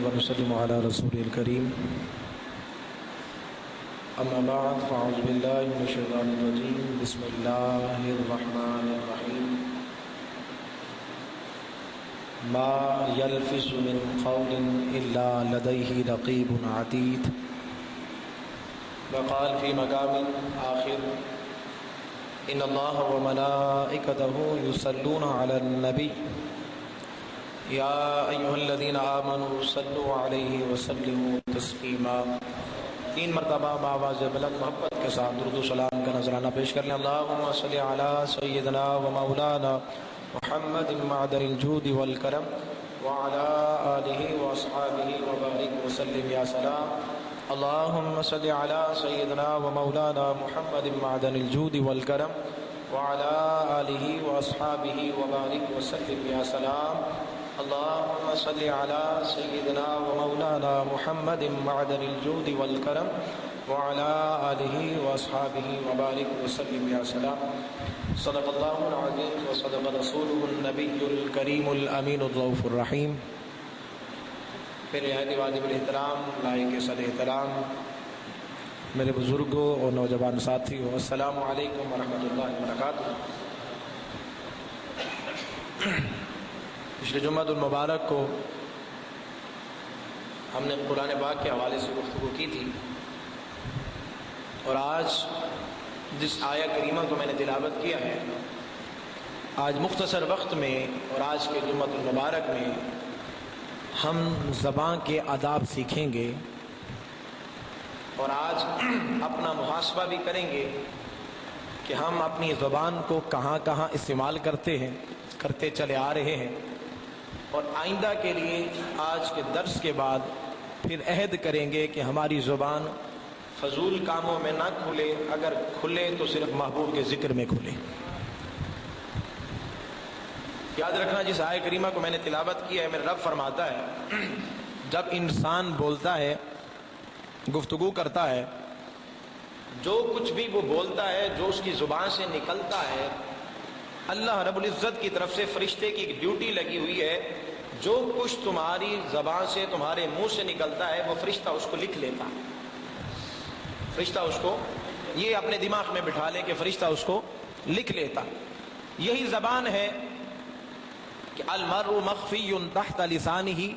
ونسلم على رسول الكريم اما بعد فاعوذ بالله من الشيطان الرجيم بسم الله الرحمن الرحيم ما يلفظ من قول الا لديه رقيب عتيد وقال في مقام آخر ان الله وملائكته يصلون على النبي یا ایھا الذین آمنوا صلوا علیہ وسلموا تسلیما۔ 3 مرتبہ بآواز بلند محبت کے ساتھ درود و سلام کا نذرانہ پیش کر لیں۔ اللہم صل علی سیدنا و مولانا محمد معدن الجود والکرم وعلی آلہ واصحابہ وبارک وسلم یا سلام۔ اللہم صل علی سیدنا و مولانا محمد معدن الجود والکرم وعلی آلہ واصحابہ وبارک وسلم یا سلام۔ اللهم صل على سيدنا ومولانا محمد معدن الجود والكرم وعلى آله وأصحابه وبارك وسلم يا سلام۔ صدق الله العظيم وصدق رسوله النبي الكريم الأمين الرؤوف الرحيم۔ میرے نہایت واجب الاحترام لائق صد احترام میرے بزرگوں اور نوجوان ساتھیوں، السلام علیکم ورحمۃ اللہ وبرکاتہ۔ پچھلے جمعہ المبارک کو ہم نے قرآن پاک کے حوالے سے گفتگو کی تھی، اور آج جس آیہ کریمہ کو میں نے تلاوت کیا ہے، آج مختصر وقت میں اور آج کے جمعہ المبارک میں ہم زبان کے آداب سیکھیں گے، اور آج اپنا محاسبہ بھی کریں گے کہ ہم اپنی زبان کو کہاں کہاں استعمال کرتے چلے آ رہے ہیں، اور آئندہ کے لیے آج کے درس کے بعد پھر عہد کریں گے کہ ہماری زبان فضول کاموں میں نہ کھلے، اگر کھلے تو صرف محبوب کے ذکر میں کھلے۔ یاد رکھنا، جس آیہ کریمہ کو میں نے تلاوت کی ہے، میرا رب فرماتا ہے جب انسان بولتا ہے، گفتگو کرتا ہے، جو کچھ بھی وہ بولتا ہے، جو اس کی زبان سے نکلتا ہے، اللہ رب العزت کی طرف سے فرشتے کی ایک ڈیوٹی لگی ہوئی ہے، جو کچھ تمہاری زبان سے تمہارے منہ سے نکلتا ہے وہ فرشتہ اس کو لکھ لیتا ہے۔ فرشتہ اس کو، یہ اپنے دماغ میں بٹھا لیں کہ فرشتہ اس کو لکھ لیتا۔ یہی زبان ہے کہ المرء مخفی تحت لسانہ،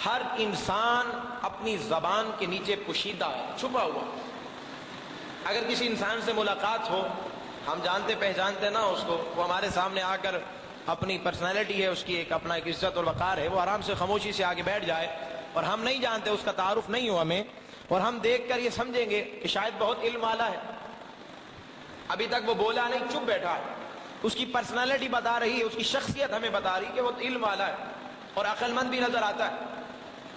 ہر انسان اپنی زبان کے نیچے پوشیدہ ہے، چھپا ہوا۔ اگر کسی انسان سے ملاقات ہو، ہم جانتے پہچانتے نہ اس کو، وہ ہمارے سامنے آ کر اپنی پرسنالٹی ہے اس کی، ایک اپنا ایک عزت اور وقار ہے، وہ آرام سے خاموشی سے آگے بیٹھ جائے، اور ہم نہیں جانتے، اس کا تعارف نہیں ہو ہمیں، اور ہم دیکھ کر یہ سمجھیں گے کہ شاید بہت علم والا ہے، ابھی تک وہ بولا نہیں، چپ بیٹھا ہے، اس کی پرسنالٹی بتا رہی ہے، اس کی شخصیت ہمیں بتا رہی ہے کہ وہ علم والا ہے اور عقل مند بھی نظر آتا ہے۔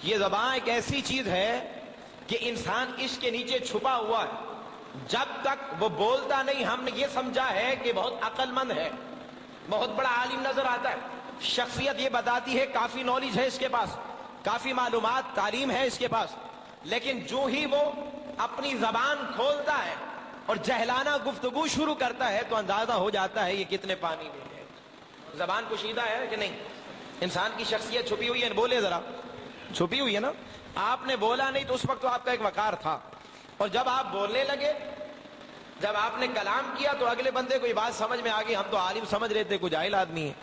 یہ زبان ایک ایسی چیز ہے کہ انسان اس کے نیچے چھپا ہوا ہے، جب تک وہ بولتا نہیں ہم نے یہ سمجھا ہے کہ بہت عقل مند ہے، بہت بڑا عالم نظر آتا ہے، شخصیت یہ بتاتی ہے کافی نالج ہے اس کے پاس، کافی معلومات تعلیم ہے اس کے پاس، لیکن جو ہی وہ اپنی زبان کھولتا ہے اور جہلانہ گفتگو شروع کرتا ہے تو اندازہ ہو جاتا ہے یہ کتنے پانی میں ہے۔ زبان پوشیدہ ہے کہ نہیں؟ انسان کی شخصیت چھپی ہوئی ہے، بولے ذرا، چھپی ہوئی ہے نا؟ آپ نے بولا نہیں تو اس وقت تو آپ کا ایک وقار تھا، اور جب آپ بولنے لگے، جب آپ نے کلام کیا تو اگلے بندے کو یہ بات سمجھ میں آ گئی، ہم تو عالم سمجھ رہے تھے، کوئی جاہل آدمی ہے،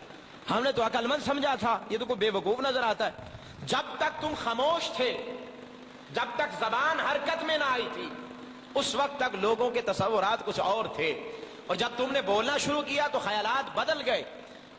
ہم نے تو عقل مند سمجھا تھا، یہ تو کوئی بے وقوف نظر آتا ہے۔ جب تک تم خاموش تھے، جب تک زبان حرکت میں نہ آئی تھی، اس وقت تک لوگوں کے تصورات کچھ اور تھے، اور جب تم نے بولنا شروع کیا تو خیالات بدل گئے۔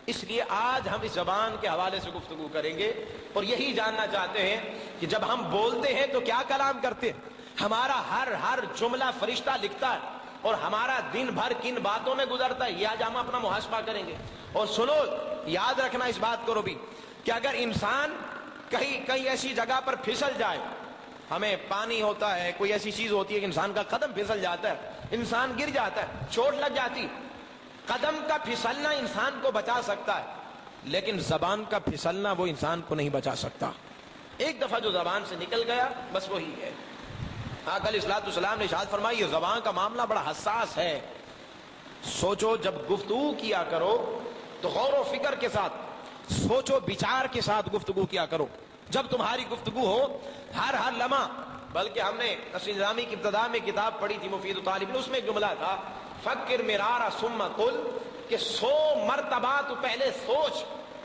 اس لیے آج ہم اس زبان کے حوالے سے گفتگو کریں گے، اور یہی جاننا چاہتے ہیں کہ جب ہم بولتے ہیں تو کیا کلام کرتے ہیں، ہمارا ہر جملہ فرشتہ لکھتا ہے، اور ہمارا دن بھر کن باتوں میں گزرتا ہے، یہ آج ہم اپنا محاسبہ کریں گے۔ اور سنو، یاد رکھنا اس بات کو بھی کہ اگر انسان کہیں ایسی جگہ پر پھسل جائے، ہمیں پانی ہوتا ہے، کوئی ایسی چیز ہوتی ہے کہ انسان کا قدم پھسل جاتا ہے، انسان گر جاتا ہے، چوٹ لگ جاتی، قدم کا پھسلنا انسان کو بچا سکتا ہے، لیکن زبان کا پھسلنا وہ انسان کو نہیں بچا سکتا۔ ایک دفعہ جو زبان سے نکل گیا بس وہی ہے۔ آقا علیہ السلام نے ارشاد فرمایا یہ زبان کا معاملہ بڑا حساس ہے، سوچو جب گفتگو کیا کرو تو غور و فکر کے ساتھ، سوچو بچار کے ساتھ گفتگو کیا کرو، جب تمہاری گفتگو ہو ہر لمحہ. بلکہ ہم نے نصیر نظامی کی ابتدا میں کتاب پڑھی تھی مفید الطالب نے، اس میں ایک جملہ تھا فکر مرارا ثم قل، کہ 100 مرتبہ تو پہلے سوچ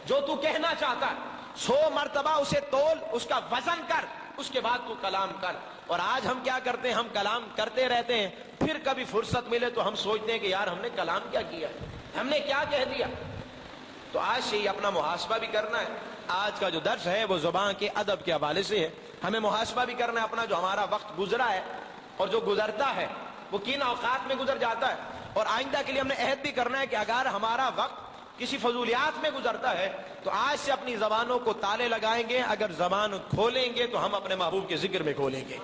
جو تو کہنا چاہتا ہے، 100 مرتبہ اسے تول، اس کا وزن کر، اس کے بعد تو کلام کر. اور آج ہم کیا کرتے ہیں؟ ہم کلام کرتے رہتے ہیں، پھر کبھی فرصت ملے تو ہم سوچتے ہیں کہ یار ہم نے کلام کیا کیا، ہم نے کیا کہہ دیا. تو آج سے ہی اپنا محاسبہ بھی کرنا ہے. آج کا جو درس ہے وہ زبان کے ادب کے حوالے سے ہے. ہمیں محاسبہ بھی کرنا ہے اپنا، جو ہمارا وقت گزرا ہے اور جو گزرتا ہے وہ کن اوقات میں گزر جاتا ہے. اور آئندہ کے لیے ہم نے عہد بھی کرنا ہے کہ اگر ہمارا وقت کسی فضولیات میں گزرتا ہے تو آج سے اپنی زبانوں کو تالے لگائیں گے. اگر زبان کھولیں گے تو ہم اپنے محبوب کے ذکر میں کھولیں گے.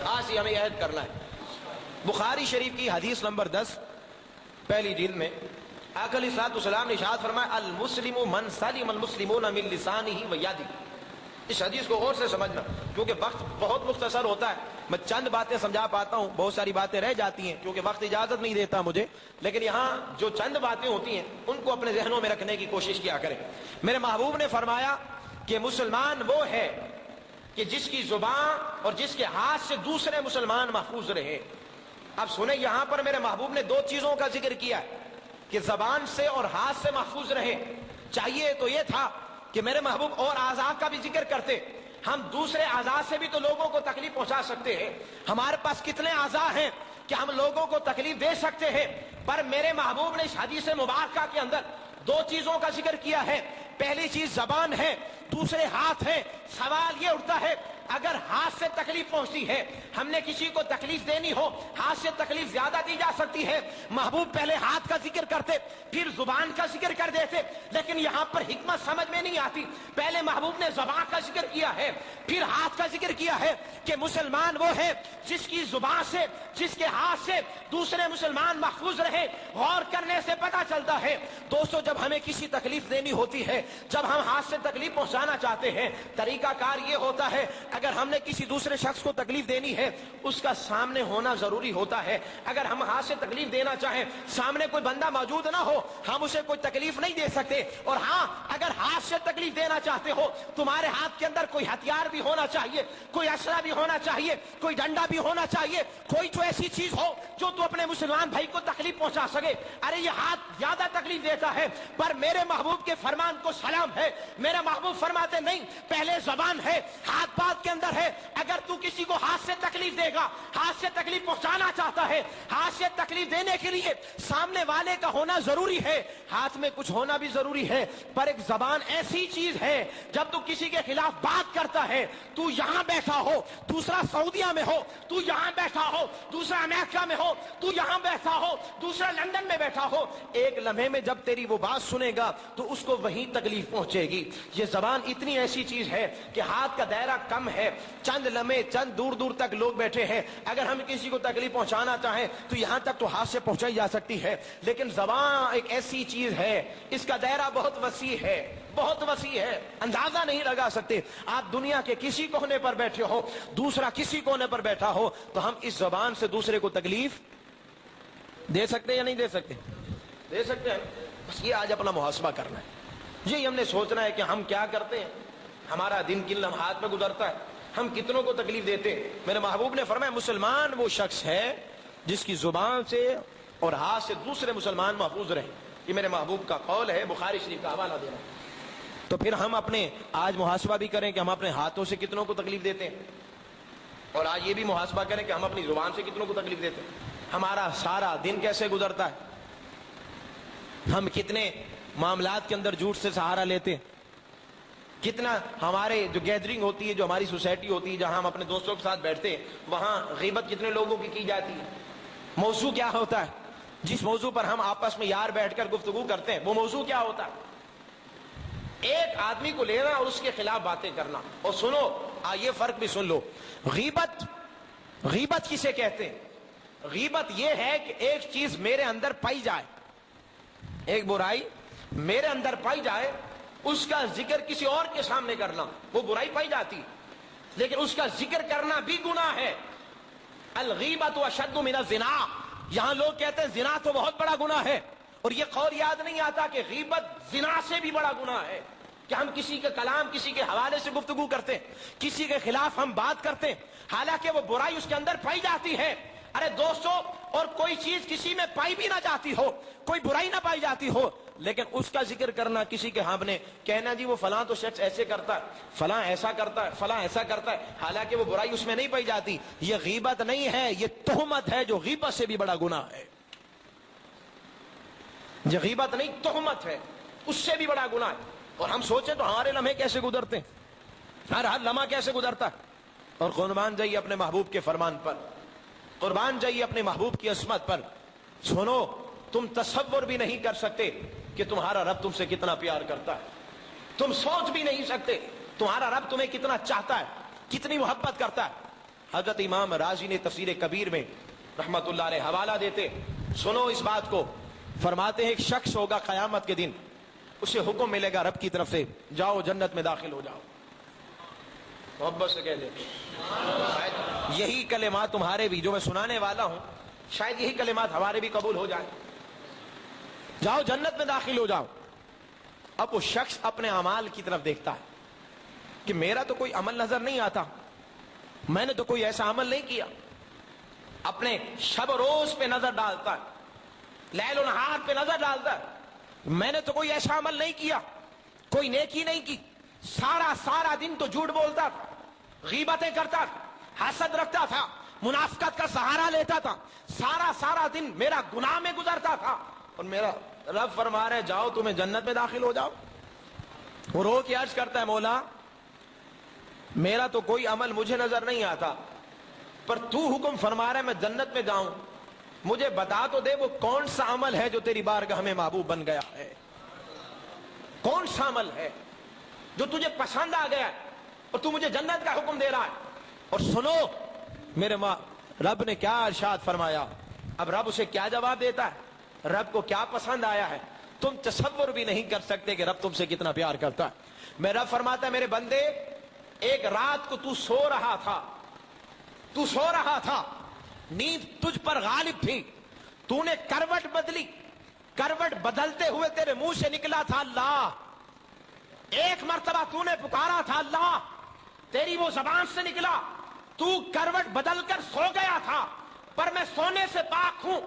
آج سے ہمیں عہد کرنا ہے. بخاری شریف کی حدیث نمبر 10 پہلی جلد میں آقا علیہ الصلوۃ والسلام نے ارشاد فرمایا المسلم من سلم المسلمون من لسانه ویده. اس حدیث کو غور سے سمجھنا کیونکہ وقت بہت مختصر ہوتا ہے. میں چند باتیں سمجھا پاتا ہوں، بہت ساری باتیں رہ جاتی ہیں کیونکہ وقت اجازت نہیں دیتا مجھے، لیکن یہاں جو چند باتیں ہوتی ہیں ان کو اپنے ذہنوں میں رکھنے کی کوشش کیا کریں. میرے محبوب نے فرمایا کہ مسلمان وہ ہے کہ جس کی زبان اور جس کے ہاتھ سے دوسرے مسلمان محفوظ رہے. اب سنیں، یہاں پر میرے محبوب نے 2 چیزوں کا ذکر کیا ہے کہ زبان سے اور ہاتھ سے محفوظ رہے. چاہیے تو یہ تھا کہ میرے محبوب اور اعضاء کا بھی ذکر کرتے. ہم دوسرے اعضاء سے بھی تو لوگوں کو تکلیف پہنچا سکتے ہیں. ہمارے پاس کتنے اعضاء ہیں کہ ہم لوگوں کو تکلیف دے سکتے ہیں، پر میرے محبوب نے اس حدیث مبارکہ کے اندر 2 چیزوں کا ذکر کیا ہے. پہلی چیز زبان ہے، دوسرے ہاتھ ہے. سوال یہ اٹھتا ہے اگر ہاتھ سے تکلیف پہنچتی ہے، ہم نے کسی کو تکلیف دینی ہو، ہاتھ سے تکلیف زیادہ دی جا سکتی ہے. محبوب پہلے ہاتھ کا ذکر کرتے پھر زبان کا ذکر کر دیتے، لیکن یہاں پر حکمت سمجھ میں نہیں آتی. پہلے محبوب نے زبان کا ذکر کیا ہے پھر ہاتھ کا ذکر کیا ہے کہ مسلمان وہ ہے جس کی زبان سے، جس کے ہاتھ سے دوسرے مسلمان محفوظ رہے. غور کرنے سے پتہ چلتا ہے دوستو، جب ہمیں کسی تکلیف دینی ہوتی ہے، جب ہم ہاتھ سے تکلیف پہنچانا چاہتے ہیں، طریقہ کار یہ ہوتا ہے اگر ہم نے کسی دوسرے شخص کو تکلیف دینی ہے اس کا سامنے ہونا ضروری ہوتا ہے. اگر ہم ہاتھ سے تکلیف دینا چاہیں، سامنے کوئی بندہ موجود نہ ہو، ہم اسے کوئی تکلیف نہیں دے سکتے. اور ہاں، اگر ہاتھ سے تکلیف دینا چاہتے ہو، تمہارے ہاتھ کے اندر کوئی ہتھیار بھی ہونا چاہیے، کوئی اسلحہ بھی ہونا چاہیے، کوئی ڈنڈا بھی ہونا چاہیے، کوئی تو ایسی چیز ہو جو تو اپنے مسلمان بھائی کو تکلیف پہنچا سکے. ارے یہ ہاتھ زیادہ تکلیف دیتا ہے، پر میرے محبوب کے فرمان کو سلام ہے. میرے محبوب فرماتے نہیں، پہلے زبان ہے، ہاتھ بات کے اندر ہے. اگر تو کسی کو ہاتھ سے تکلیف دے گا، ہاتھ سے تکلیف پہنچانا چاہتا ہے، ہاتھ سے تکلیف دینے کے لیے سامنے والے کا ہونا ضروری ہے، ہاتھ میں کچھ ہونا بھی ضروری ہے. پر ایک زبان ایسی چیز ہے جب تو کسی کے خلاف بات کرتا ہے، تو یہاں بیٹھا ہو، دوسرا سعودیہ میں ہو، تو یہاں بیٹھا ہو، دوسرا امریکہ میں ہو، تو یہاں بیٹھا ہو، دوسرا لندن میں بیٹھا ہو، ایک لمحے میں جب تیری وہ بات سنے گا تو اس کو وہیں تکلیف پہنچے گی. یہ زبان اتنی ایسی چیز ہے کہ ہاتھ کا دائرہ کم ہے، چند لمحے، چند دور دور تک لوگ بیٹھے ہیں. اگر ہم کسی کو تکلیف پہنچانا چاہیں تو یہاں تک تو ہاتھ سے پہنچائی جا سکتی ہے، لیکن زبان ایک ایسی چیز ہے، اس کا دائرہ بہت وسیع ہے، بہت وسیع ہے، اندازہ نہیں لگا سکتے. آپ دنیا کے کسی کونے پر بیٹھے ہو، دوسرا کسی کونے پر بیٹھا ہو، تو ہم اس زبان سے دوسرے کو تکلیف دے سکتے یا نہیں دے سکتے؟ دے سکتے ہیں. بس یہ آج اپنا محاسبہ کرنا ہے. یہی ہم نے سوچنا ہے کہ ہم کیا کرتے ہیں، ہمارا دن کن لمحات میں گزرتا ہے، ہم کتنوں کو تکلیف دیتے ہیں. میرے محبوب نے فرمایا مسلمان وہ شخص ہے جس کی زبان سے اور ہاتھ سے دوسرے مسلمان محفوظ رہے. یہ میرے محبوب کا قول ہے، بخاری شریف کا حوالہ دے رہا ہوں. تو پھر ہم اپنے آج محاسبہ بھی کریں کہ ہم اپنے ہاتھوں سے کتنوں کو تکلیف دیتے ہیں، اور آج یہ بھی محاسبہ کریں کہ ہم اپنی زبان سے کتنوں کو تکلیف دیتے ہیں. ہمارا سارا دن کیسے گزرتا ہے، ہم کتنے معاملات کے اندر جھوٹ سے سہارا لیتے ہیں، کتنا ہمارے جو گیدرنگ ہوتی ہے، جو ہماری سوسائٹی ہوتی ہے جہاں ہم اپنے دوستوں کے ساتھ بیٹھتے ہیں، وہاں غیبت کتنے لوگوں کی جاتی ہے. موضوع کیا ہوتا ہے جس موضوع پر ہم آپس میں یار بیٹھ کر گفتگو کرتے ہیں، وہ موضوع کیا ہوتا ہے؟ ایک آدمی کو لینا اور اس کے خلاف باتیں کرنا. اور سنو، یہ فرق بھی سن لو. غیبت کسے کہتے ہیں؟ غیبت یہ ہے کہ ایک چیز میرے اندر پائی جائے، ایک برائی میرے اندر پائی جائے، اس کا ذکر کسی اور کے سامنے کرنا. وہ برائی پائی جاتی لیکن اس کا ذکر کرنا بھی گناہ ہے. الغیبت اشد من الزنا. یہاں لوگ کہتے ہیں زنا تو بہت بڑا گناہ ہے، اور یہ قول یاد نہیں آتا کہ غیبت زنا سے بھی بڑا گناہ ہے. کہ ہم کسی کے کلام کسی کے حوالے سے گفتگو کرتے ہیں, کسی کے خلاف ہم بات کرتے ہیں, حالانکہ وہ برائی اس کے اندر پائی جاتی ہے. ارے دوستو, اور کوئی چیز کسی میں پائی بھی نہ جاتی ہو, کوئی برائی نہ پائی جاتی ہو, لیکن اس کا ذکر کرنا, کسی کے سامنے کہنا جی وہ فلاں تو شخص ایسے کرتا ہے, فلاں ایسا کرتا ہے, فلاں ایسا کرتا ہے, حالانکہ وہ برائی اس میں نہیں پائی جاتی. یہ غیبت نہیں ہے, یہ تہمت ہے, جو غیبت سے بھی بڑا گناہ ہے. یہ غیبت نہیں, تہمت ہے, اس سے بھی بڑا گناہ ہے. اور ہم سوچیں تو ہمارے لمحے کیسے گزرتے ہیں, ہر لمحہ کیسے گزرتا ہے. اور قربان جائیے اپنے محبوب کے فرمان پر, قربان جائیے اپنے محبوب کی عصمت پر. سنو, تم تصور بھی نہیں کر سکتے کہ تمہارا رب تم سے کتنا پیار کرتا ہے. تم سوچ بھی نہیں سکتے تمہارا رب تمہیں کتنا چاہتا ہے, کتنی محبت کرتا ہے. حضرت امام رازی نے تفسیر کبیر میں رحمت اللہ علیہ حوالہ دیتے, سنو اس بات کو, فرماتے ہیں ایک شخص ہوگا قیامت کے دن, اسے حکم ملے گا رب کی طرف سے, جاؤ جنت میں داخل ہو جاؤ. محبت سے کہہ دیتے, شاید یہی کلمات تمہارے بھی جو میں سنانے والا ہوں, شاید یہی کلمات ہمارے بھی قبول ہو جائیں. جاؤ جنت میں داخل ہو جاؤ. اب وہ شخص اپنے اعمال کی طرف دیکھتا ہے کہ میرا تو کوئی عمل نظر نہیں آتا, میں نے تو کوئی ایسا عمل نہیں کیا. اپنے شب روز پہ نظر ڈالتا ہے, لیل و نہار پہ نظر ڈالتا ہے, میں نے تو کوئی ایسا عمل نہیں کیا, کوئی نیکی نہیں کی. سارا دن تو جھوٹ بولتا تھا, غیبتیں کرتا تھا, حسد رکھتا تھا, منافقت کا سہارا لیتا تھا, سارا دن میرا گناہ میں گزرتا تھا. اور میرا رب فرما رہے جاؤ تمہیں جنت میں داخل ہو جاؤ. وہ رو کے عرض کرتا ہے, مولا میرا تو کوئی عمل مجھے نظر نہیں آتا, پر تو حکم فرما رہا ہے میں جنت میں جاؤں, مجھے بتا تو دے وہ کون سا عمل ہے جو تیری بارگاہ میں محبوب بن گیا ہے. کون سا عمل ہے جو تجھے پسند آ گیا ہے اور تو مجھے جنت کا حکم دے رہا ہے. اور سنو میرے رب نے کیا ارشاد فرمایا. اب رب اسے کیا جواب دیتا ہے, رب کو کیا پسند آیا ہے, تم تصور بھی نہیں کر سکتے کہ رب تم سے کتنا پیار کرتا ہے. میں رب فرماتا ہے میرے بندے, ایک رات کو تو سو رہا تھا, نیند تجھ پر غالب تھی, تو نے کروٹ بدلی, کروٹ بدلتے ہوئے تیرے منہ سے نکلا تھا اللہ. ایک مرتبہ تو نے پکارا تھا اللہ, تیری وہ زبان سے نکلا. تو کروٹ بدل کر سو گیا تھا, پر میں سونے سے پاک ہوں,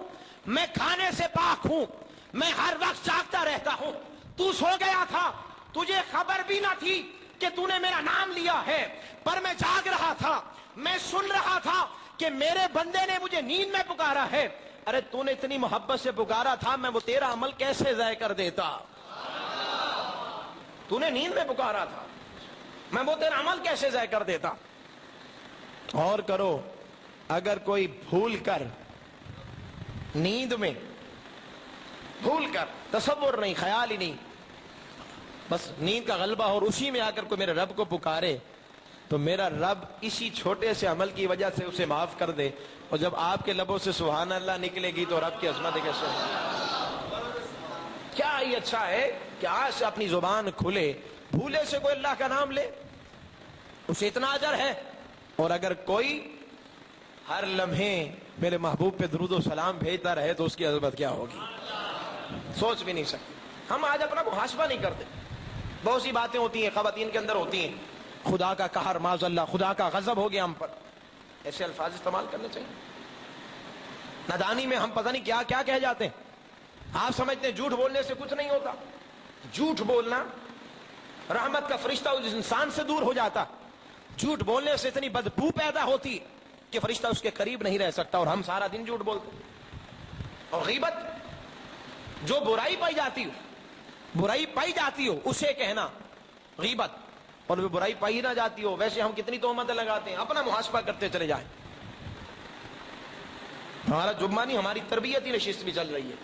میں کھانے سے پاک ہوں, میں ہر وقت جاگتا رہتا ہوں. تو سو گیا تھا, تجھے خبر بھی نہ تھی کہ تو نے میرا نام لیا ہے, پر میں جاگ رہا تھا, میں سن رہا تھا کہ میرے بندے نے مجھے نیند میں پکارا ہے. ارے تو نے اتنی محبت سے پکارا تھا, میں وہ تیرا عمل کیسے ضائع کر دیتا. تو نے نیند میں پکارا تھا, میں وہ تیرا عمل کیسے ضائع کر دیتا. اور کرو, اگر کوئی بھول کر نیند میں, بھول کر, تصور نہیں, خیال ہی نہیں, بس نیند کا غلبہ اور اسی میں آ کر کوئی میرے رب کو پکارے, تو میرا رب اسی چھوٹے سے عمل کی وجہ سے اسے معاف کر دے. اور جب آپ کے لبوں سے سبحان اللہ نکلے گی تو رب کی عظمت کیسے, کیا ہی اچھا ہے کہ آج سے اپنی زبان کھلے, بھولے سے کوئی اللہ کا نام لے, اسے اتنا اجر ہے. اور اگر کوئی ہر لمحے میرے محبوب پہ درود و سلام بھیجتا رہے تو اس کی عظمت کیا ہوگی, سوچ بھی نہیں سکتے. ہم آج اپنا محاسبہ نہیں کرتے. بہت سی باتیں ہوتی ہیں خواتین کے اندر ہوتی ہیں, خدا کا قہر, معاذ اللہ, خدا کا غضب ہو گیا ہم پر, ایسے الفاظ استعمال کرنے چاہیے. نادانی میں ہم پتہ نہیں کیا کیا کہہ جاتے ہیں. آپ سمجھتے ہیں جھوٹ بولنے سے کچھ نہیں ہوتا. جھوٹ بولنا, رحمت کا فرشتہ اس انسان سے دور ہو جاتا. جھوٹ بولنے سے اتنی بدبو پیدا ہوتی کہ فرشتہ اس کے قریب نہیں رہ سکتا, اور ہم سارا دن جھوٹ بولتے. اور غیبت, جو برائی پائی جاتی ہو اسے کہنا غیبت, اور وہ برائی پائی نہ جاتی ہو ویسے ہم کتنی تہمتیں لگاتے ہیں. اپنا محاسبہ کرتے چلے جائیں. ہمارا جمعہ نہیں, ہماری تربیتی نشست بھی چل رہی ہے.